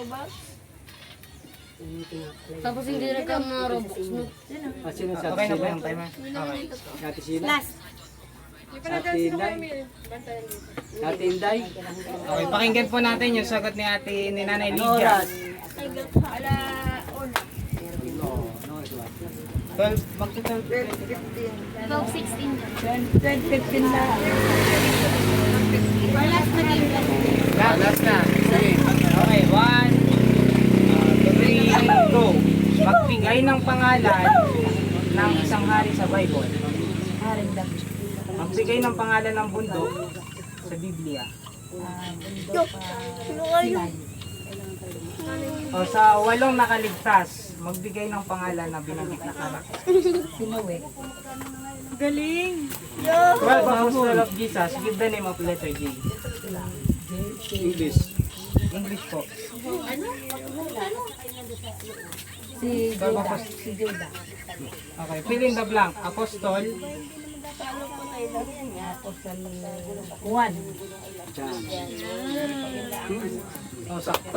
Robux. Tapos hindi rin ka mga Robux, no? Sino sa Okay na po yung timer. Okay. Ate Sila? Last. Ate Inday? Ate Inday? Okay, pakinggan po natin yung sagot ni ate ni Nanay Ano Lydia. oras? Ala, una. 12, magto-12. 12:16 na. 12:15 na. Or last na game lang. Last na. Okay, 1, 2, 3, go. Magbigay ng pangalan ng isang hari sa Bible. Haring David. Magbigay ng pangalan ng bundok sa Biblia. Sinay. O sa 8 nakaligtas, magbigay ng pangalan na binanggit na karakter. Sinuwi. 12 Apostles of Jesus, give the name of letter J. English. English po. Si Judah. Si Judah. Okay, fill in the blank. Apostol, Apostle Juan. Diyan. oh, sakto.